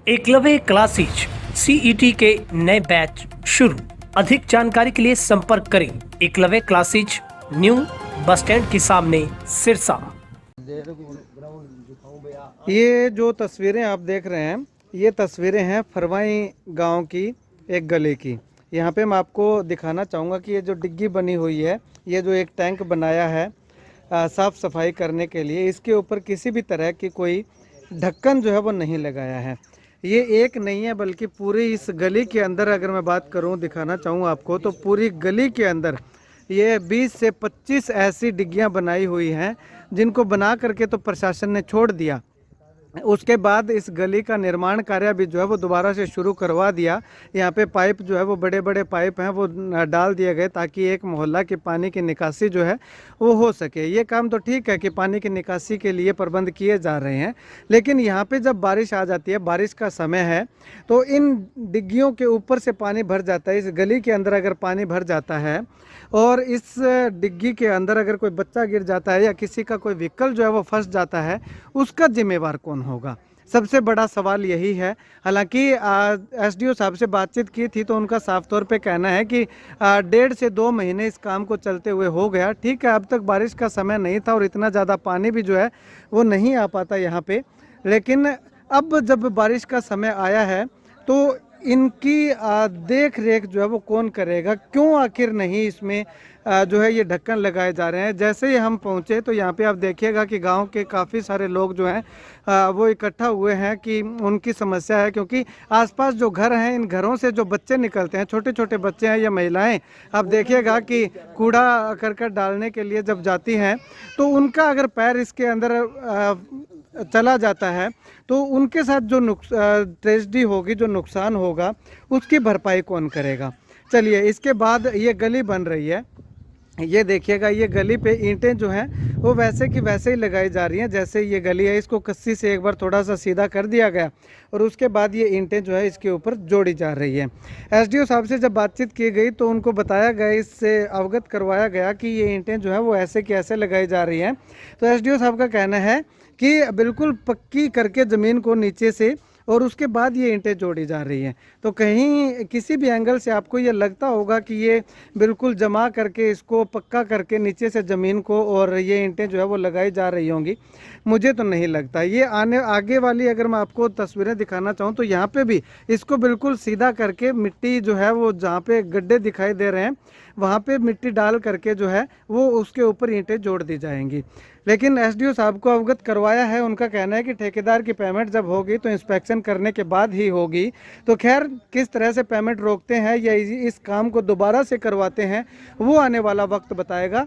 Eklavya classes CET के नए batch शुरू। अधिक जानकारी के लिए संपर्क करें Eklavya classes, new bus stand के सामने, सिरसा। ये जो तस्वीरें आप देख रहे हैं, ये तस्वीरें हैं फरवाई गांव की एक गली की। यहाँ पे मैं आपको दिखाना चाहूँगा कि ये जो डिग्गी बनी हुई है, ये जो एक टैंक बनाया है साफ़ सफाई करने के लिए, इसके ऊपर किसी भी तरह की कोई ढक्कन जो है वो नहीं लगाया है। ये एक नहीं है बल्कि पूरी इस गली के अंदर अगर मैं बात करूं, दिखाना चाहूँ आपको, तो पूरी गली के अंदर ये 20 से 25 ऐसी डिग्गियां बनाई हुई हैं जिनको बना करके तो प्रशासन ने छोड़ दिया। उसके बाद इस गली का निर्माण कार्य भी जो है वो दोबारा से शुरू करवा दिया। यहाँ पे पाइप जो है वो बड़े बड़े पाइप हैं वो डाल दिए गए ताकि एक मोहल्ला के पानी की निकासी जो है वो हो सके। ये काम तो ठीक है कि पानी की निकासी के लिए प्रबंध किए जा रहे हैं, लेकिन यहाँ पे जब बारिश आ जाती है, बारिश का समय है, तो इन डिग्गियों के ऊपर से पानी भर जाता है। इस गली के अंदर अगर पानी भर जाता है और इस डिग्गी के अंदर अगर कोई बच्चा गिर जाता है या किसी का कोई व्हीकल जो है वो फंस जाता है, उसका जिम्मेवार कौन होगा? सबसे बड़ा सवाल यही है। हालांकि एसडीओ साहब से बातचीत की थी तो उनका साफ तौर पे कहना है कि 1.5 से 2 महीने इस काम को चलते हुए हो गया। ठीक है, अब तक बारिश का समय नहीं था और इतना ज़्यादा पानी भी जो है वो नहीं आ पाता यहाँ पे, लेकिन अब जब बारिश का समय आया है तो इनकी देख रेख जो है वो कौन करेगा? क्यों आखिर नहीं इसमें जो है ये ढक्कन लगाए जा रहे हैं? जैसे ही हम पहुंचे तो यहाँ पे आप देखिएगा कि गांव के काफ़ी सारे लोग जो हैं वो इकट्ठा हुए हैं कि उनकी समस्या है, क्योंकि आसपास जो घर हैं, इन घरों से जो बच्चे निकलते हैं, छोटे छोटे बच्चे हैं या महिलाएं, आप देखिएगा कि कूड़ा करकट डालने के लिए जब जाती हैं तो उनका अगर पैर इसके अंदर चला जाता है तो उनके साथ जो ट्रेजेडी होगी, जो नुकसान होगा, उसकी भरपाई कौन करेगा? चलिए, इसके बाद ये गली बन रही है। ये देखिएगा, ये गली पे ईंटें जो हैं वो वैसे की वैसे ही लगाई जा रही हैं जैसे ये गली है। इसको कस्सी से एक बार थोड़ा सा सीधा कर दिया गया और उसके बाद ये ईंटें जो है इसके ऊपर जोड़ी जा रही हैं। एसडीओ साहब से जब बातचीत की गई तो उनको बताया गया, इससे अवगत करवाया गया कि ये ईंटें जो है वो ऐसे की ऐसे लगाई जा रही हैं। तो एसडीओ साहब का कहना है कि बिल्कुल पक्की करके ज़मीन को नीचे से और उसके बाद ये ईंटें जोड़ी जा रही हैं। तो कहीं किसी भी एंगल से आपको ये लगता होगा कि ये बिल्कुल जमा करके, इसको पक्का करके नीचे से ज़मीन को और ये ईंटें जो है वो लगाई जा रही होंगी, मुझे तो नहीं लगता। ये आगे वाली अगर मैं आपको तस्वीरें दिखाना चाहूँ तो यहाँ पे भी इसको बिल्कुल सीधा करके मिट्टी जो है वो जहाँ पे गड्ढे दिखाई दे रहे हैं वहाँ पे मिट्टी डाल करके जो है वो उसके ऊपर ईंटें जोड़ दी जाएंगी। लेकिन एसडीओ साहब को अवगत करवाया है। उनका कहना है कि ठेकेदार की पेमेंट जब होगी तो इंस्पेक्शन करने के बाद ही होगी। तो खैर, किस तरह से पेमेंट रोकते हैं या इस काम को दोबारा से करवाते हैं वो आने वाला वक्त बताएगा।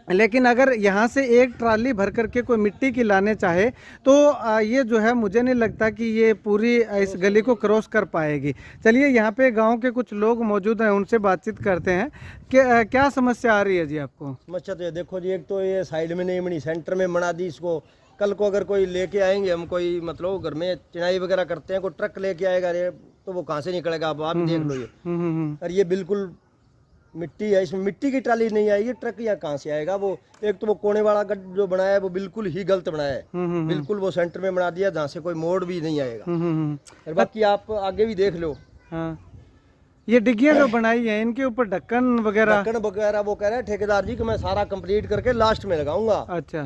लेकिन अगर यहाँ से एक ट्राली भर करके कोई मिट्टी की लाने चाहे तो ये जो है मुझे नहीं लगता कि ये पूरी इस गली को क्रॉस कर पाएगी। चलिए, यहाँ पे गांव के कुछ लोग मौजूद हैं, उनसे बातचीत करते हैं कि क्या समस्या आ रही है जी आपको? समस्या तो ये देखो जी, एक तो ये साइड में नहीं बनी, सेंटर में बना दी इसको। कल को अगर कोई लेके आएंगे, हम कोई मतलब घर में चिनाई वगैरह करते हैं, कोई ट्रक लेके आएगा रे तो वो कहाँ से निकलेगा? आप देख लो ये। और ये बिल्कुल मिट्टी है, इसमें मिट्टी की ट्राली नहीं आएगी, ट्रक यहाँ कहाँ से आएगा? वो एक तो वो कोने वाला गड जो बनाया है वो बिल्कुल ही गलत बनाया है। बिल्कुल वो सेंटर में बना दिया जहाँ से कोई मोड़ भी नहीं आएगा। और बाकी आप आगे भी देख लो। हाँ, ये डिग्गियां जो बनाई है इनके ऊपर ढक्कन वगैरह वो कह रहे हैं ठेकेदार जी कि मैं सारा कंप्लीट करके लास्ट में लगाऊंगा। अच्छा,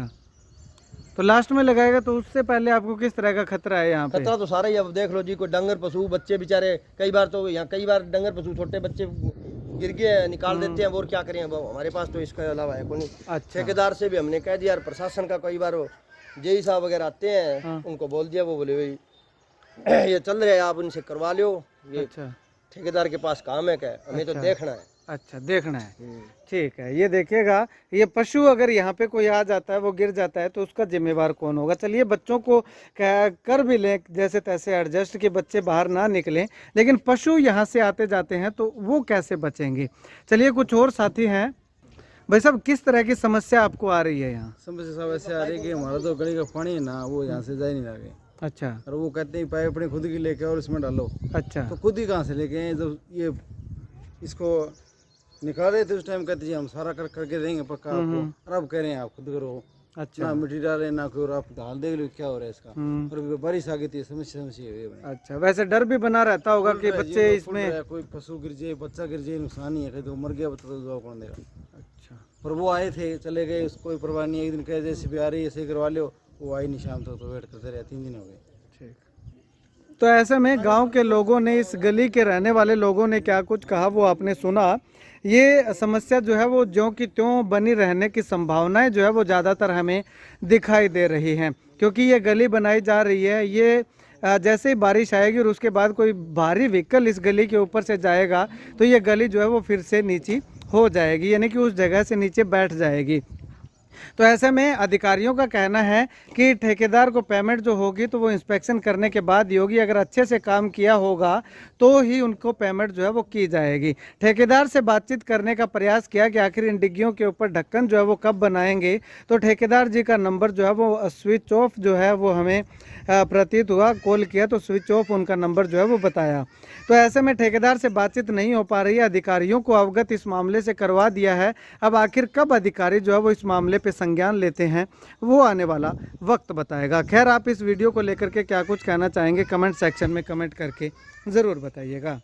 तो लास्ट में लगाएगा तो उससे पहले आपको किस तरह का खतरा है यहाँ पे? खतरा तो सारा ही, अब देख लो जी, कोई डंगर पशु बच्चे बेचारे, कई बार तो यहाँ कई बार डंगर पशु छोटे बच्चे गिर गए, निकाल देते हैं, और क्या करें? अब हमारे पास तो इसके अलावा है कोई नहीं। अच्छा। ठेकेदार से भी हमने कह दिया, प्रशासन का कई बार जेई साहब वगैरह आते हैं, हाँ। उनको बोल दिया, वो बोले भाई ये चल रहे हैं, आप उनसे करवा लो। ये अच्छा, ठेकेदार के पास काम है क्या? हमें तो देखना है। अच्छा, देखना है, ठीक है। ये देखिएगा, ये पशु अगर यहाँ पे कोई आ जाता है, वो गिर जाता है तो उसका जिम्मेवार कौन होगा? चलिए, बच्चों को कर भी लें जैसे तैसे एडजस्ट कि बच्चे बाहर ना निकलें, लेकिन पशु यहाँ से आते जाते हैं तो वो कैसे बचेंगे? चलिए, कुछ और साथी हैं। भाई साहब, किस तरह की समस्या आपको आ रही है यहाँ? समस्या सब ऐसे आ रही है कि हमारा तो गली का पानी है ना, वो यहाँ से जा नहीं लगे। अच्छा। और वो कहते हैं पाइप अपनी खुद की लेके और इसमें डालो। अच्छा, तो खुद ही कहाँ से लेके आए? जब ये इसको निकाल रहे थे उस टाइम कहते जी हम सारा करके देंगे पक्का आपको, और अब कह रहे हैं आप खुद करो। अच्छा। ना मिट्टी डाले ना कोई, और आप हाल देख लो क्या हो रहा है इसका। और बारिश आ गई थी, समस्या हुई है। अच्छा, वैसे डर भी बना रहता होगा कि बच्चे इसमें, कोई पशु गिर जाए, बच्चा गिर जाए, नुकसान ही है, कहीं तो मर गया बच्चा तो जवाब कौन देगा। अच्छा, पर वो आए थे, चले गए, उसको कोई परवाह नहीं। एक दिन कहे जैसे भी आ रही है ऐसे करवा लो, वो आई नहीं शाम तक, तो वेट करते रहे, 3 दिन हो गए। ठीक। तो ऐसे में गांव के लोगों ने, इस गली के रहने वाले लोगों ने क्या कुछ कहा वो आपने सुना। ये समस्या जो है वो ज्यों की त्यों बनी रहने की संभावनाएं जो है वो ज़्यादातर हमें दिखाई दे रही हैं, क्योंकि ये गली बनाई जा रही है। ये जैसे ही बारिश आएगी और उसके बाद कोई भारी व्हीकल इस गली के ऊपर से जाएगा तो ये गली जो है वो फिर से नीची हो जाएगी, यानी कि उस जगह से नीचे बैठ जाएगी। तो ऐसे में अधिकारियों का कहना है कि ठेकेदार को पेमेंट जो होगी तो वो इंस्पेक्शन करने के बाद ही होगी। अगर अच्छे से काम किया होगा तो ही उनको पेमेंट जो है वो की जाएगी। ठेकेदार से बातचीत करने का प्रयास किया कि आखिर इन डिग्गियों के ऊपर ढक्कन जो है वो कब बनाएंगे, तो ठेकेदार जी का नंबर जो है वो स्विच ऑफ जो है वो हमें प्रतीत हुआ। कॉल किया तो स्विच ऑफ उनका नंबर जो है वो बताया। तो ऐसे में ठेकेदार से बातचीत नहीं हो पा रही है। अधिकारियों को अवगत इस मामले से करवा दिया है। अब आखिर कब अधिकारी जो है वो इस मामले पे संज्ञान लेते हैं वो आने वाला वक्त बताएगा। खैर, आप इस वीडियो को लेकर के क्या कुछ कहना चाहेंगे कमेंट सेक्शन में कमेंट करके ज़रूर बताइएगा।